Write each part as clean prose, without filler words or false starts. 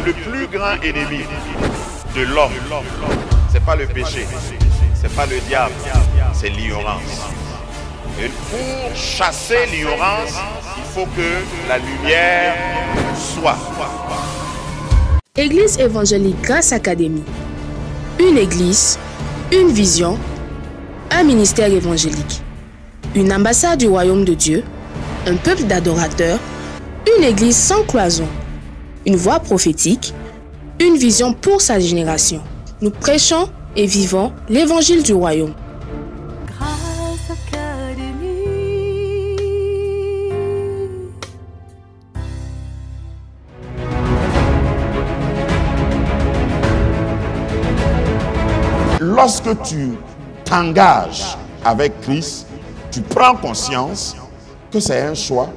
le plus grand ennemi de l'homme, c'est pas le péché, c'est pas le diable, c'est l'ignorance. Et pour chasser l'ignorance, il faut que la lumière soit. Église évangélique Grâce Académie. Une église, une vision, un ministère évangélique. Une ambassade du royaume de Dieu, un peuple d'adorateurs, une église sans cloison, une voix prophétique, une vision pour sa génération. Nous prêchons et vivons l'évangile du royaume. Grâce Académie. Lorsque tu t'engages avec Christ, tu prends conscience que c'est un choix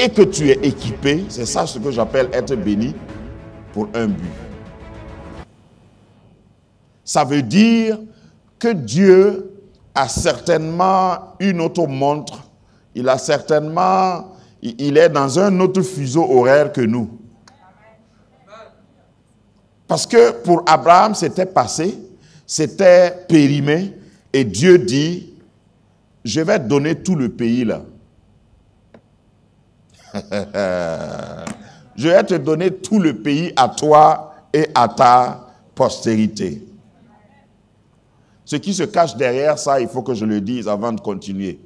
et que tu es équipé, c'est ça ce que j'appelle être béni, pour un but. Ça veut dire que Dieu a certainement une autre montre, il est dans un autre fuseau horaire que nous. Parce que pour Abraham, c'était passé, c'était périmé, et Dieu dit, je vais te donner tout le pays là. Je vais te donner tout le pays à toi et à ta postérité. Ce qui se cache derrière ça, il faut que je le dise avant de continuer,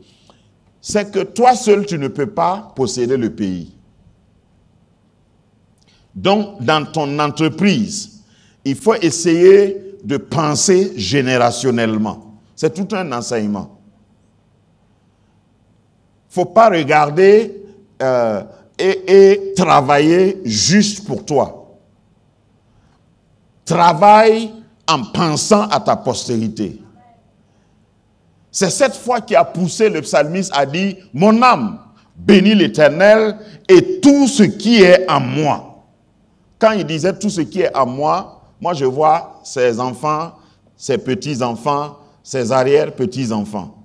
c'est que toi seul, tu ne peux pas posséder le pays. Donc, dans ton entreprise, il faut essayer de penser générationnellement. C'est tout un enseignement. Il ne faut pas regarder et travailler juste pour toi. Travaille en pensant à ta postérité. C'est cette foi qui a poussé le psalmiste à dire « Mon âme bénit l'Éternel et tout ce qui est en moi. » Quand il disait « tout ce qui est en moi », moi je vois ses enfants, ses petits-enfants, ses arrière-petits-enfants.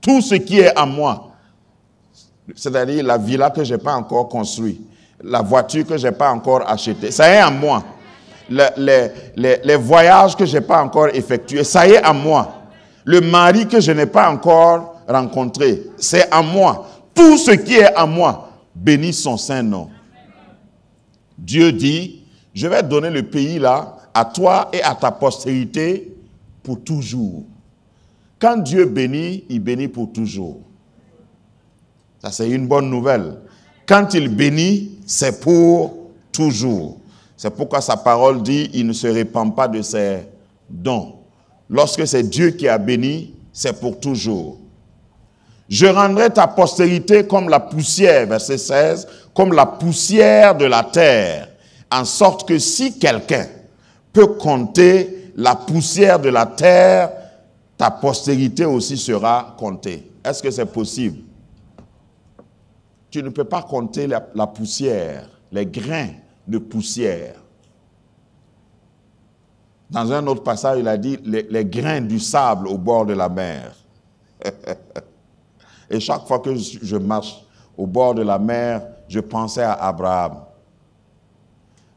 Tout ce qui est en moi. C'est-à-dire la villa que je n'ai pas encore construite, la voiture que je n'ai pas encore achetée, ça y est en moi. Les voyages que je n'ai pas encore effectués, ça y est en moi. Le mari que je n'ai pas encore rencontré, c'est en moi. Tout ce qui est en moi, bénis son saint nom. Dieu dit, je vais donner le pays là à toi et à ta postérité pour toujours. Quand Dieu bénit, il bénit pour toujours. Ça, c'est une bonne nouvelle. Quand il bénit, c'est pour toujours. C'est pourquoi sa parole dit, il ne se répand pas de ses dons. Lorsque c'est Dieu qui a béni, c'est pour toujours. Je rendrai ta postérité comme la poussière, verset 16, comme la poussière de la terre, en sorte que si quelqu'un peut compter la poussière de la terre, ta postérité aussi sera comptée. Est-ce que c'est possible? Tu ne peux pas compter la poussière, les grains de poussière. Dans un autre passage, il a dit les grains du sable au bord de la mer. Et chaque fois que je marche au bord de la mer, je pensais à Abraham.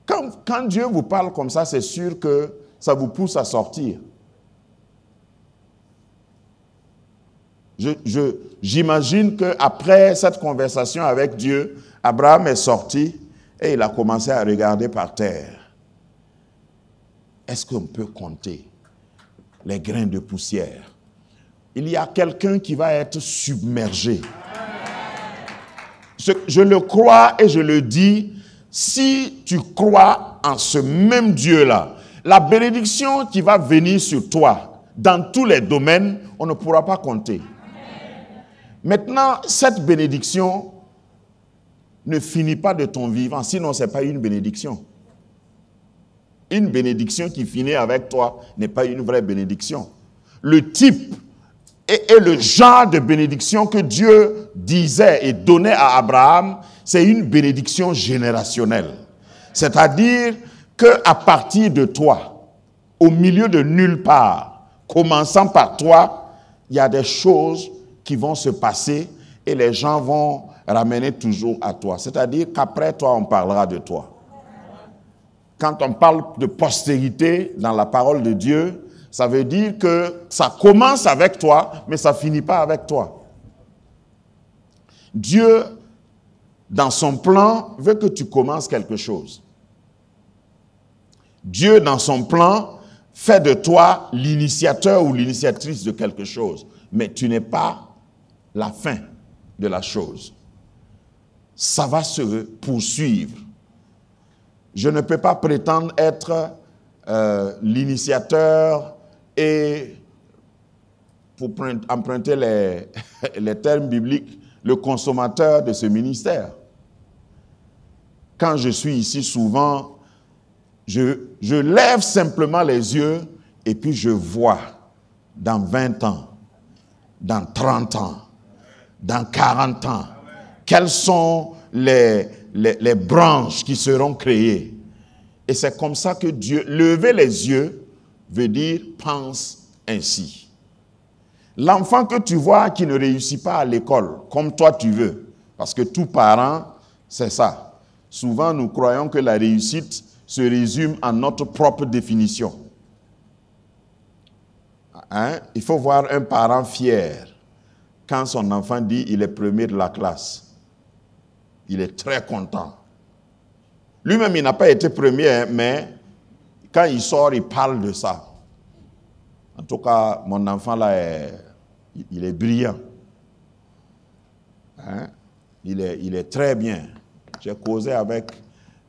Quand Dieu vous parle comme ça, c'est sûr que ça vous pousse à sortir. J'imagine qu'après cette conversation avec Dieu, Abraham est sorti et il a commencé à regarder par terre. Est-ce qu'on peut compter les grains de poussière? Il y a quelqu'un qui va être submergé. Je le crois et je le dis, si tu crois en ce même Dieu-là, la bénédiction qui va venir sur toi, dans tous les domaines, on ne pourra pas compter. Maintenant, cette bénédiction ne finit pas de ton vivant, sinon ce n'est pas une bénédiction. Une bénédiction qui finit avec toi n'est pas une vraie bénédiction. Le type et le genre de bénédiction que Dieu disait et donnait à Abraham, c'est une bénédiction générationnelle. C'est-à-dire qu'à partir de toi, au milieu de nulle part, commençant par toi, il y a des choses qui vont se passer et les gens vont ramener toujours à toi. C'est-à-dire qu'après toi, on parlera de toi. Quand on parle de postérité dans la parole de Dieu, ça veut dire que ça commence avec toi, mais ça ne finit pas avec toi. Dieu, dans son plan, veut que tu commences quelque chose. Dieu, dans son plan, fait de toi l'initiateur ou l'initiatrice de quelque chose. Mais tu n'es pas la fin de la chose. Ça va se poursuivre. Je ne peux pas prétendre être l'initiateur et, pour emprunter les termes bibliques, le consommateur de ce ministère. Quand je suis ici souvent, je lève simplement les yeux et puis je vois dans 20 ans, dans 30 ans, dans 40 ans, quelles sont les branches qui seront créées. Et c'est comme ça que Dieu, lever les yeux, veut dire pense ainsi. L'enfant que tu vois qui ne réussit pas à l'école, comme toi tu veux, parce que tout parent, c'est ça. Souvent, nous croyons que la réussite se résume à notre propre définition. Hein? Il faut voir un parent fier quand son enfant dit il est premier de la classe. Il est très content. Lui-même, il n'a pas été premier, mais quand il sort, il parle de ça. En tout cas, mon enfant là, il est brillant. Hein? Il est très bien. J'ai causé avec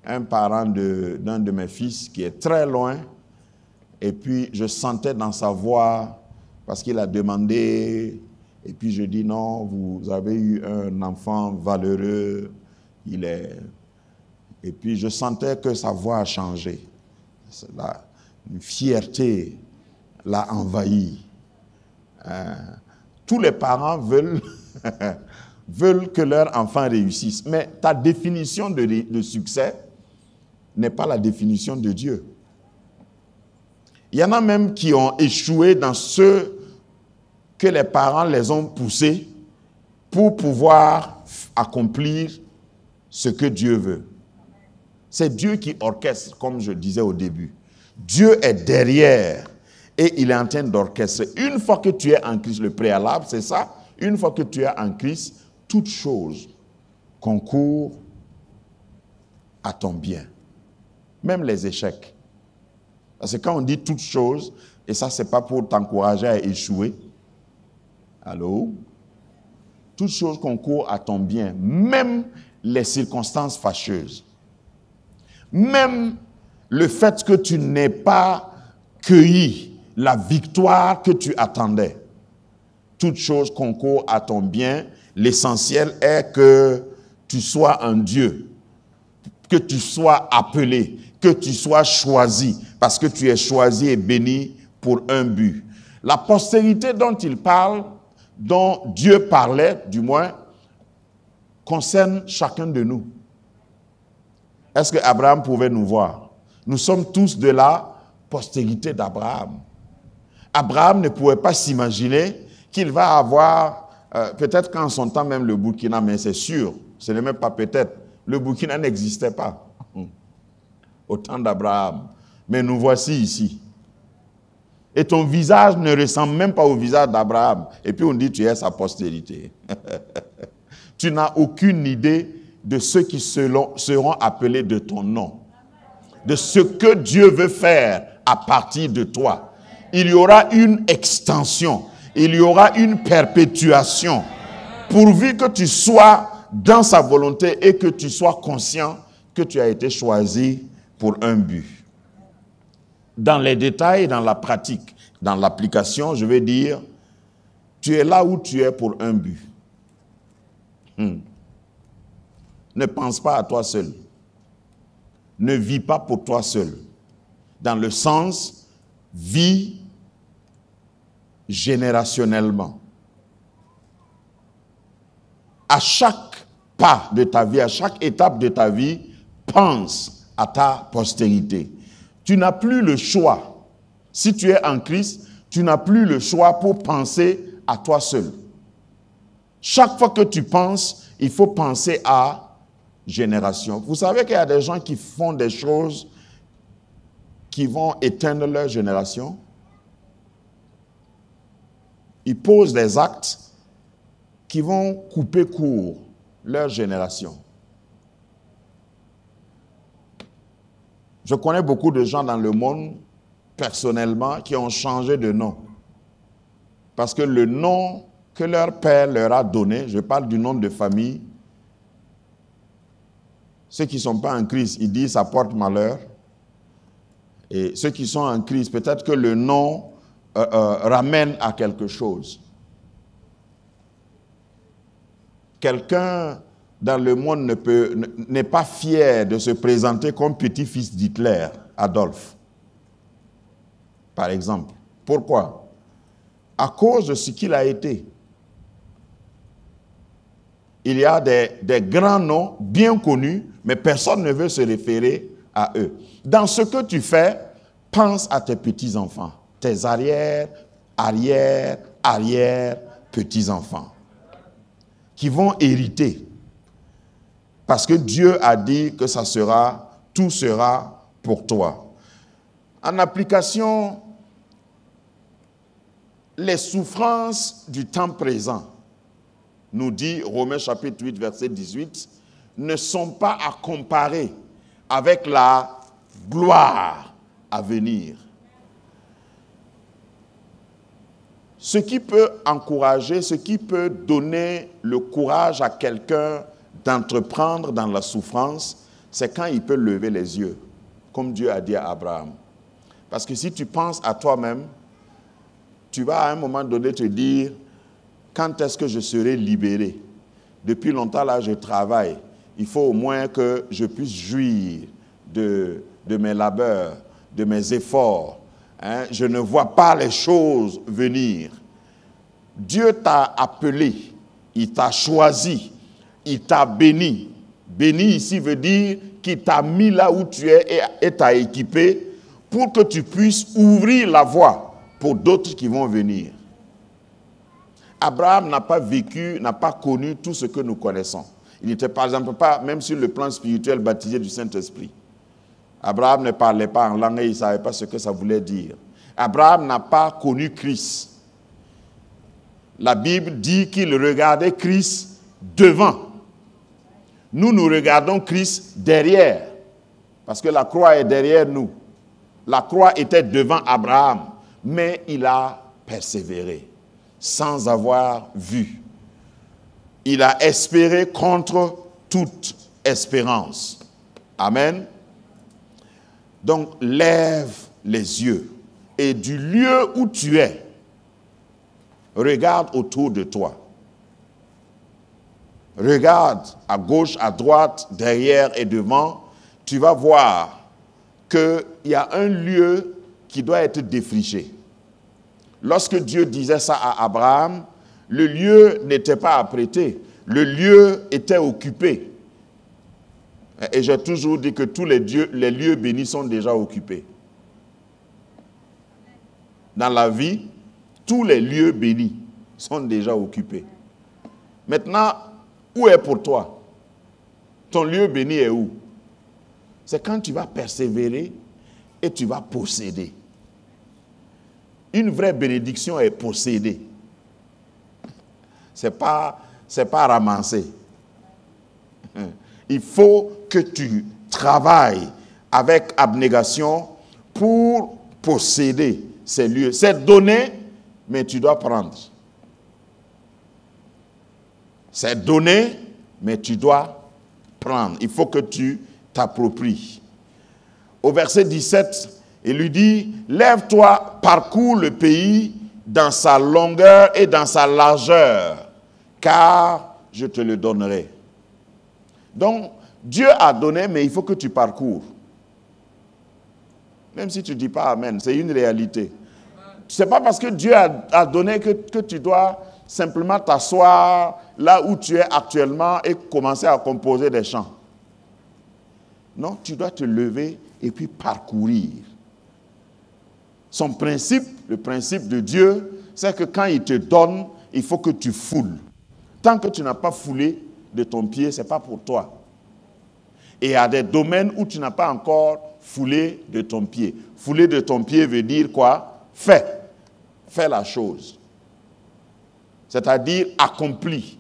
un parent d'un de mes fils qui est très loin, et puis je sentais dans sa voix, parce qu'il a demandé, et puis je dis non, vous avez eu un enfant valeureux, et puis je sentais que sa voix a changé. Une fierté l'a envahi. Tous les parents veulent que leur enfant réussisse, mais ta définition de succès n'est pas la définition de Dieu. Il y en a même qui ont échoué dans ce que les parents les ont poussés pour pouvoir accomplir ce que Dieu veut. C'est Dieu qui orchestre, comme je disais au début. Dieu est derrière et il est en train d'orchestrer. Une fois que tu es en Christ, le préalable, c'est ça. Une fois que tu es en Christ, toute chose concourt à ton bien. Même les échecs. Parce que quand on dit toute chose, et ça, ce n'est pas pour t'encourager à échouer. Allô? Toute chose concourt à ton bien. Même les circonstances fâcheuses. Même le fait que tu n'aies pas cueilli la victoire que tu attendais. Toute chose concourt à ton bien. L'essentiel est que tu sois un Dieu, que tu sois appelé, que tu sois choisi, parce que tu es choisi et béni pour un but. La postérité dont il parle, dont Dieu parlait, du moins, concerne chacun de nous. Est-ce que Abraham pouvait nous voir? Nous sommes tous de la postérité d'Abraham. Abraham ne pouvait pas s'imaginer qu'il va avoir, peut-être qu'en son temps même le Burkina, mais c'est sûr, ce n'est même pas peut-être, le Burkina n'existait pas au temps d'Abraham. Mais nous voici ici. Et ton visage ne ressemble même pas au visage d'Abraham. Et puis on dit tu es sa postérité. Tu n'as aucune idée de ceux qui seront appelés de ton nom. De ce que Dieu veut faire à partir de toi. Il y aura une extension. Il y aura une perpétuation. Pourvu que tu sois dans sa volonté et que tu sois conscient que tu as été choisi pour un but. Dans les détails, dans la pratique, dans l'application, je vais dire, tu es là où tu es pour un but. Ne pense pas à toi seul. Ne vis pas pour toi seul. Dans le sens, vis générationnellement. À chaque pas de ta vie, à chaque étape de ta vie, pense à ta postérité. Tu n'as plus le choix. Si tu es en Christ, tu n'as plus le choix pour penser à toi seul. Chaque fois que tu penses, il faut penser à génération. Vous savez qu'il y a des gens qui font des choses qui vont éteindre leur génération. Ils posent des actes qui vont couper court leur génération. Je connais beaucoup de gens dans le monde, personnellement, qui ont changé de nom. Parce que le nom que leur père leur a donné, je parle du nom de famille, ceux qui ne sont pas en Christ, ils disent ça porte malheur. Et ceux qui sont en Christ, peut-être que le nom ramène à quelque chose. Quelqu'un dans le monde n'est pas fier de se présenter comme petit-fils d'Hitler, Adolphe, par exemple. Pourquoi? À cause de ce qu'il a été. Il y a des grands noms bien connus, mais personne ne veut se référer à eux. Dans ce que tu fais, pense à tes petits-enfants, tes arrière-petits-enfants, qui vont hériter. Parce que Dieu a dit que tout sera pour toi. En application, les souffrances du temps présent, nous dit Romains chapitre 8, verset 18, ne sont pas à comparer avec la gloire à venir. Ce qui peut encourager, ce qui peut donner le courage à quelqu'un d'entreprendre dans la souffrance, c'est quand il peut lever les yeux, comme Dieu a dit à Abraham. Parce que si tu penses à toi-même, tu vas à un moment donné te dire, quand est-ce que je serai libéré? Depuis longtemps là, je travaille. Il faut au moins que je puisse jouir de mes labeurs, de mes efforts. Hein? Je ne vois pas les choses venir. Dieu t'a appelé, il t'a choisi, il t'a béni. Béni ici veut dire qu'il t'a mis là où tu es et t'a équipé pour que tu puisses ouvrir la voie pour d'autres qui vont venir. Abraham n'a pas vécu, n'a pas connu tout ce que nous connaissons. Il n'était par exemple pas, même sur le plan spirituel, baptisé du Saint-Esprit. Abraham ne parlait pas en langue et il ne savait pas ce que ça voulait dire. Abraham n'a pas connu Christ. La Bible dit qu'il regardait Christ devant. Nous, nous regardons Christ derrière. Parce que la croix est derrière nous. La croix était devant Abraham. Mais il a persévéré sans avoir vu. Il a espéré contre toute espérance. Amen. Donc, lève les yeux et du lieu où tu es, regarde autour de toi. Regarde à gauche, à droite, derrière et devant. Tu vas voir qu'il y a un lieu qui doit être défriché. Lorsque Dieu disait ça à Abraham, le lieu n'était pas apprêté. Le lieu était occupé. Et j'ai toujours dit que tous les lieux bénis sont déjà occupés. Dans la vie, tous les lieux bénis sont déjà occupés. Maintenant, où est pour toi? Ton lieu béni est où? C'est quand tu vas persévérer et tu vas posséder. Une vraie bénédiction est possédée. C'est pas ramasser. Il faut que tu travailles avec abnégation pour posséder ces lieux. C'est donné, mais tu dois prendre. C'est donné, mais tu dois prendre. Il faut que tu t'appropries. Au verset 17, il lui dit, « Lève-toi, parcours le pays dans sa longueur et dans sa largeur, car je te le donnerai. » Donc, Dieu a donné, mais il faut que tu parcours. Même si tu ne dis pas Amen, c'est une réalité. Ce n'est pas parce que Dieu a donné que tu dois simplement t'asseoir là où tu es actuellement et commencer à composer des chants. Non, tu dois te lever et puis parcourir. Son principe, le principe de Dieu, c'est que quand il te donne, il faut que tu foules. Tant que tu n'as pas foulé, de ton pied, ce n'est pas pour toi. Et il y a des domaines où tu n'as pas encore foulé de ton pied. Fouler de ton pied veut dire quoi? Fais la chose. C'est-à-dire accomplis.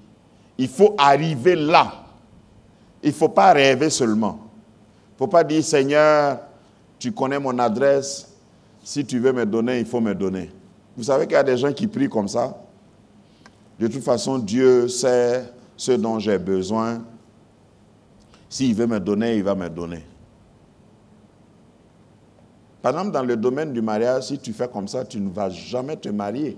Il faut arriver là. Il ne faut pas rêver seulement. Il ne faut pas dire, Seigneur, tu connais mon adresse. Si tu veux me donner, il faut me donner. Vous savez qu'il y a des gens qui prient comme ça. De toute façon, Dieu sait ce dont j'ai besoin. S'il veut me donner, il va me donner. Par exemple, dans le domaine du mariage, si tu fais comme ça, tu ne vas jamais te marier.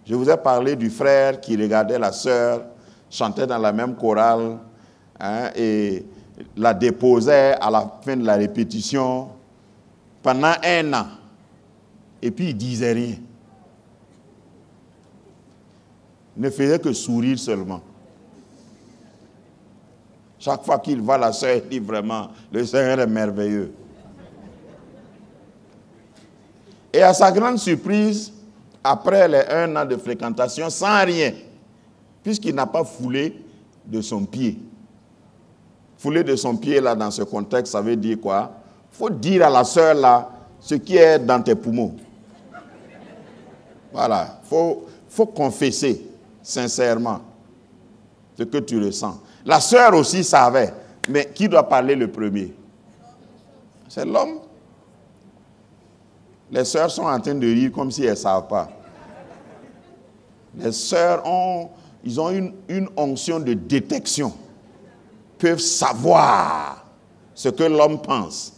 Je vous ai parlé du frère qui regardait la sœur, chantait dans la même chorale, et la déposait à la fin de la répétition pendant 1 an. Et puis il ne disait rien. Il ne faisait que sourire seulement. Chaque fois qu'il voit la sœur, il dit vraiment, le Seigneur est merveilleux. Et à sa grande surprise, après les 1 an de fréquentation, sans rien, puisqu'il n'a pas foulé de son pied. Fouler de son pied, là, dans ce contexte, ça veut dire quoi? Il faut dire à la sœur, là, ce qui est dans tes poumons. Voilà. Il faut confesser sincèrement ce que tu ressens. La sœur aussi savait, mais qui doit parler le premier? C'est l'homme. Les sœurs sont en train de rire comme si elles ne savent pas. Les sœurs ont une onction de détection. Peuvent savoir ce que l'homme pense.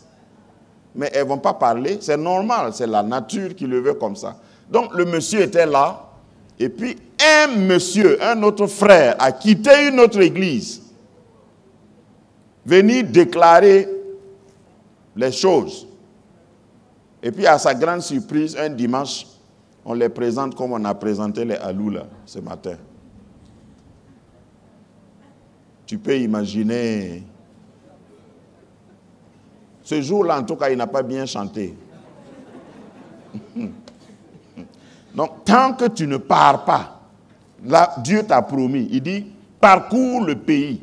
Mais elles ne vont pas parler. C'est normal, c'est la nature qui le veut comme ça. Donc le monsieur était là. Et puis un monsieur, un autre frère, a quitté une autre église. Venir déclarer les choses. Et puis à sa grande surprise, un dimanche, on les présente comme on a présenté les Alou là, ce matin. Tu peux imaginer. Ce jour-là, en tout cas, il n'a pas bien chanté. Donc, tant que tu ne pars pas, là, Dieu t'a promis. Il dit, parcours le pays.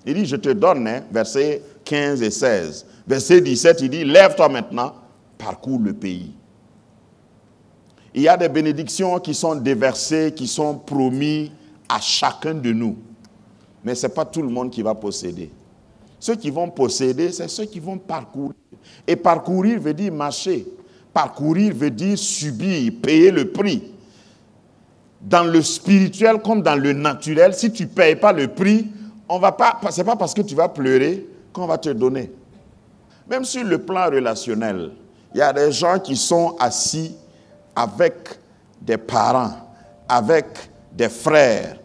Il dit, je te donne, versets 15 et 16. Verset 17, il dit, lève-toi maintenant, parcours le pays. Il y a des bénédictions qui sont déversées, qui sont promises à chacun de nous. Mais ce n'est pas tout le monde qui va posséder. Ceux qui vont posséder, c'est ceux qui vont parcourir. Et parcourir veut dire marcher. Parcourir veut dire subir, payer le prix. Dans le spirituel comme dans le naturel, si tu ne payes pas le prix, ce n'est pas parce que tu vas pleurer qu'on va te donner. Même sur le plan relationnel, il y a des gens qui sont assis avec des parents, avec des frères,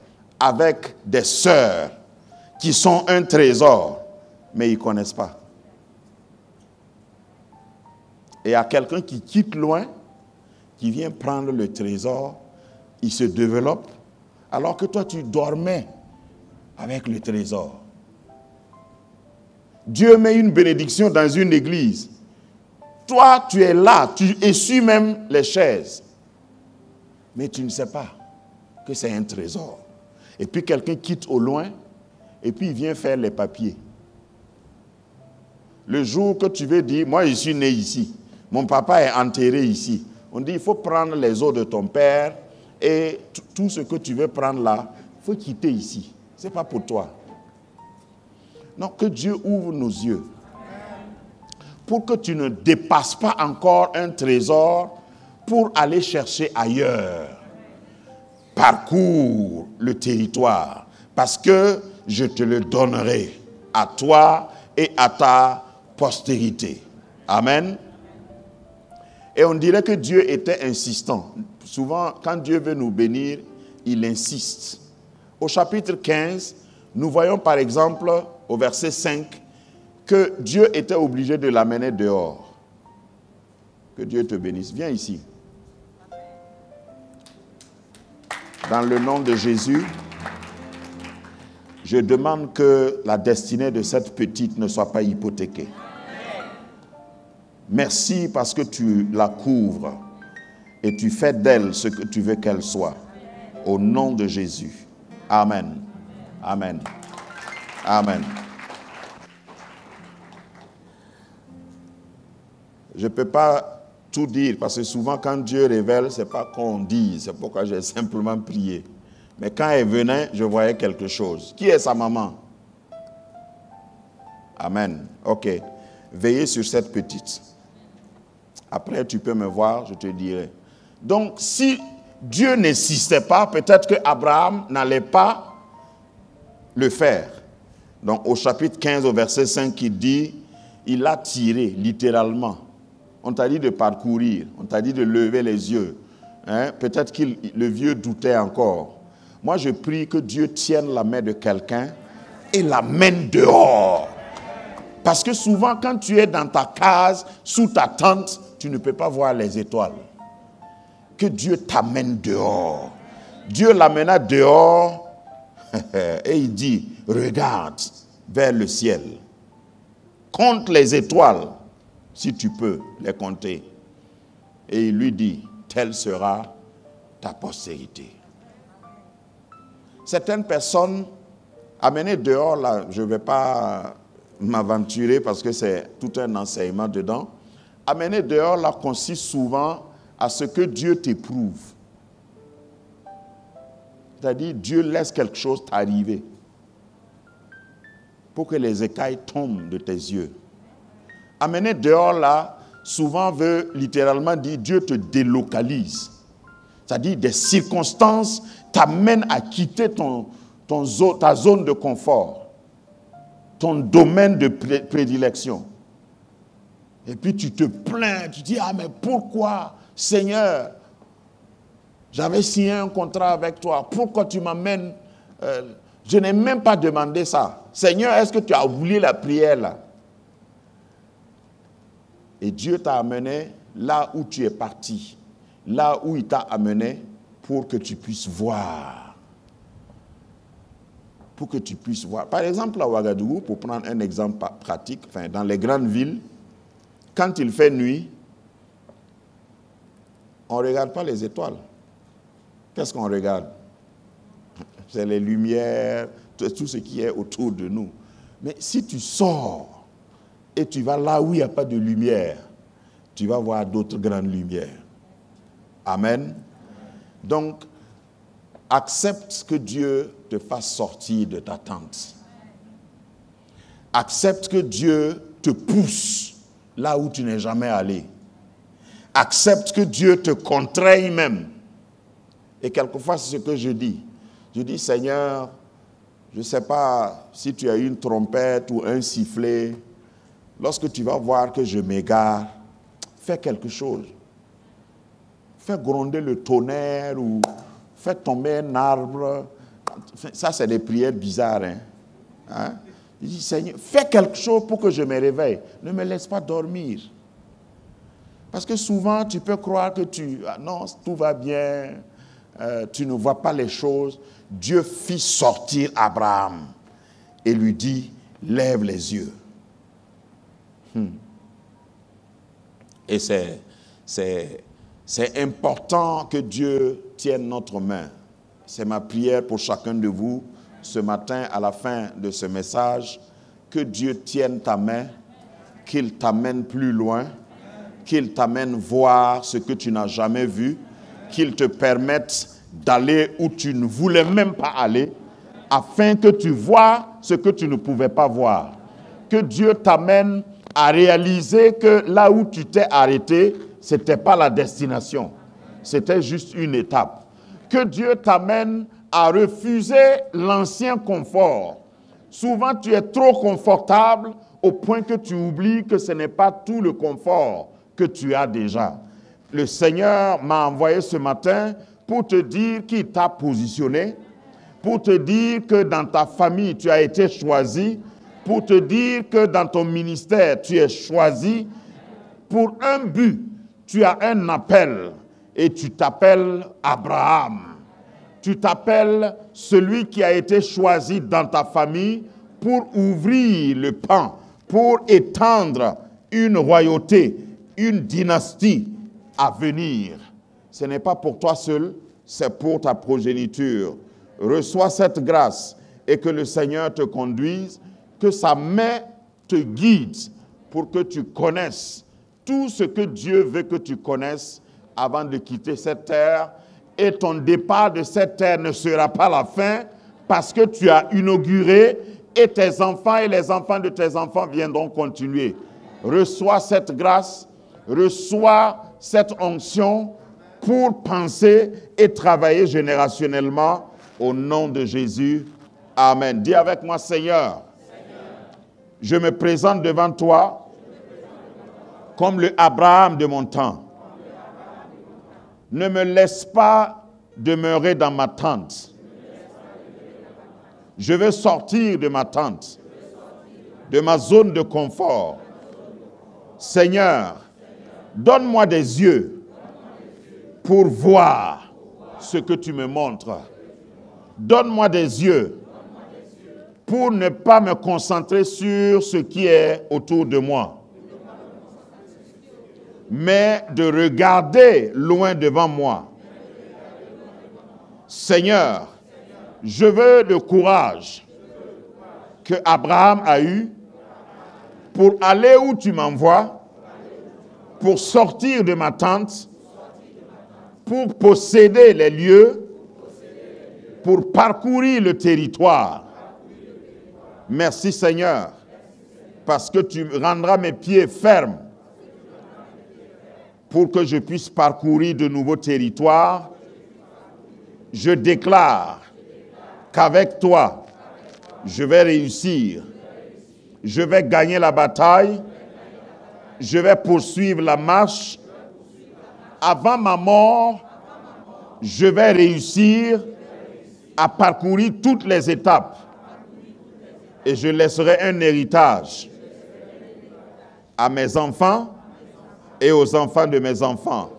avec des sœurs qui sont un trésor, mais ils ne connaissent pas. Et il y a quelqu'un qui quitte loin, qui vient prendre le trésor, il se développe, alors que toi tu dormais avec le trésor. Dieu met une bénédiction dans une église. Toi, tu es là, tu essuies même les chaises. Mais tu ne sais pas que c'est un trésor. Et puis quelqu'un quitte au loin, et puis il vient faire les papiers. Le jour que tu veux dire, moi je suis né ici, mon papa est enterré ici. On dit, il faut prendre les os de ton père, et tout ce que tu veux prendre là, il faut quitter ici. Ce n'est pas pour toi. Non, que Dieu ouvre nos yeux. Pour que tu ne dépasses pas encore un trésor pour aller chercher ailleurs. Parcours le territoire, parce que je te le donnerai à toi et à ta postérité. Amen. Et on dirait que Dieu était insistant. Souvent, quand Dieu veut nous bénir, il insiste. Au chapitre 15, nous voyons par exemple, au verset 5, que Dieu était obligé de l'amener dehors. Que Dieu te bénisse. Viens ici. Dans le nom de Jésus, je demande que la destinée de cette petite ne soit pas hypothéquée. Merci parce que tu la couvres et tu fais d'elle ce que tu veux qu'elle soit. Au nom de Jésus. Amen. Amen. Amen. Je ne peux pas tout dire parce que souvent quand Dieu révèle, ce n'est pas qu'on dit. C'est pourquoi j'ai simplement prié. Mais quand elle venait, je voyais quelque chose. Qui est sa maman? Amen. Ok. Veillez sur cette petite. Après, tu peux me voir, je te dirai. Donc, si Dieu n'insistait pas, peut-être que Abraham n'allait pas le faire. Donc, au chapitre 15, au verset 5, il dit, il a tiré, littéralement. On t'a dit de parcourir, on t'a dit de lever les yeux. Hein? Peut-être que le vieux doutait encore. Moi, je prie que Dieu tienne la main de quelqu'un et l'amène dehors. Parce que souvent, quand tu es dans ta case, sous ta tente, tu ne peux pas voir les étoiles. Que Dieu t'amène dehors. Dieu l'amena dehors et il dit, regarde vers le ciel. Compte les étoiles, si tu peux les compter. Et il lui dit, telle sera ta postérité. Certaines personnes amenées dehors, là, je ne vais pas m'aventurer parce que c'est tout un enseignement dedans. Amener dehors, là, consiste souvent à ce que Dieu t'éprouve. C'est-à-dire, Dieu laisse quelque chose t'arriver pour que les écailles tombent de tes yeux. Amener dehors, là, souvent veut littéralement dire Dieu te délocalise. C'est-à-dire, des circonstances t'amènent à quitter ta zone de confort, ton domaine de prédilection. Et puis tu te plains, tu dis, ah mais pourquoi, Seigneur, j'avais signé un contrat avec toi, pourquoi tu m'amènes, je n'ai même pas demandé ça. Seigneur, est-ce que tu as oublié la prière là? Et Dieu t'a amené là où tu es parti, là où il t'a amené pour que tu puisses voir. Pour que tu puisses voir. Par exemple, à Ouagadougou, pour prendre un exemple pratique, enfin, dans les grandes villes, quand il fait nuit, on ne regarde pas les étoiles. Qu'est-ce qu'on regarde? C'est les lumières, tout ce qui est autour de nous. Mais si tu sors et tu vas là où il n'y a pas de lumière, tu vas voir d'autres grandes lumières. Amen. Donc, accepte que Dieu te fasse sortir de ta tente. Accepte que Dieu te pousse là où tu n'es jamais allé. Accepte que Dieu te contraigne même. Et quelquefois, c'est ce que je dis. Je dis, Seigneur, je ne sais pas si tu as une trompette ou un sifflet. Lorsque tu vas voir que je m'égare, fais quelque chose. Fais gronder le tonnerre ou fais tomber un arbre. Ça, c'est des prières bizarres. Hein? Il dit, Seigneur, fais quelque chose pour que je me réveille. Ne me laisse pas dormir. Parce que souvent, tu peux croire que non, tout va bien, tu ne vois pas les choses. Dieu fit sortir Abraham et lui dit, lève les yeux. Et c'est important que Dieu tienne notre main. C'est ma prière pour chacun de vous ce matin à la fin de ce message. Que Dieu tienne ta main, qu'il t'amène plus loin, qu'il t'amène voir ce que tu n'as jamais vu, qu'il te permette d'aller où tu ne voulais même pas aller, afin que tu vois ce que tu ne pouvais pas voir. Que Dieu t'amène à réaliser que là où tu t'es arrêté, ce n'était pas la destination. C'était juste une étape. Que Dieu t'amène à refuser l'ancien confort. Souvent, tu es trop confortable au point que tu oublies que ce n'est pas tout le confort que tu as déjà. Le Seigneur m'a envoyé ce matin pour te dire qu'il t'a positionné, pour te dire que dans ta famille, tu as été choisi, pour te dire que dans ton ministère, tu es choisi pour un but. Tu as un appel et tu t'appelles Abraham. Tu t'appelles celui qui a été choisi dans ta famille pour ouvrir le pan, pour étendre une royauté, une dynastie à venir. Ce n'est pas pour toi seul, c'est pour ta progéniture. Reçois cette grâce et que le Seigneur te conduise, que sa main te guide pour que tu connaisses tout ce que Dieu veut que tu connaisses avant de quitter cette terre. Et ton départ de cette terre ne sera pas la fin parce que tu as inauguré et tes enfants et les enfants de tes enfants viendront continuer. Reçois cette grâce, reçois cette onction pour penser et travailler générationnellement au nom de Jésus. Amen. Dis avec moi, Seigneur, je me présente devant toi comme le Abraham de mon temps. Ne me laisse pas demeurer dans ma tente. Je veux sortir de ma tente, de ma zone de confort. Seigneur, donne-moi des yeux pour voir ce que tu me montres. Donne-moi des yeux pour ne pas me concentrer sur ce qui est autour de moi, mais de regarder loin devant moi. Seigneur, je veux le courage que Abraham a eu pour aller où tu m'envoies, pour sortir de ma tente, pour posséder les lieux, pour parcourir le territoire. Merci Seigneur, parce que tu rendras mes pieds fermes pour que je puisse parcourir de nouveaux territoires. Je déclare qu'avec toi, je vais réussir. Je vais gagner la bataille. Je vais poursuivre la marche. Avant ma mort, je vais réussir à parcourir toutes les étapes. Et je laisserai un héritage à mes enfants et aux enfants de mes enfants.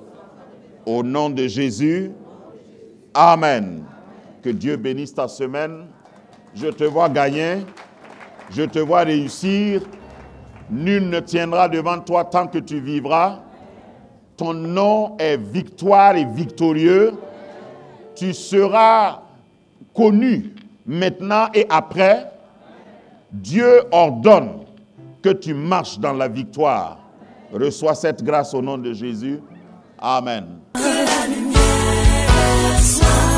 Au nom de Jésus, Amen. Que Dieu bénisse ta semaine. Je te vois gagner. Je te vois réussir. Nul ne tiendra devant toi tant que tu vivras. Ton nom est victoire et victorieux. Tu seras connu maintenant et après. Dieu ordonne que tu marches dans la victoire. Reçois cette grâce au nom de Jésus. Amen. Que la lumière soit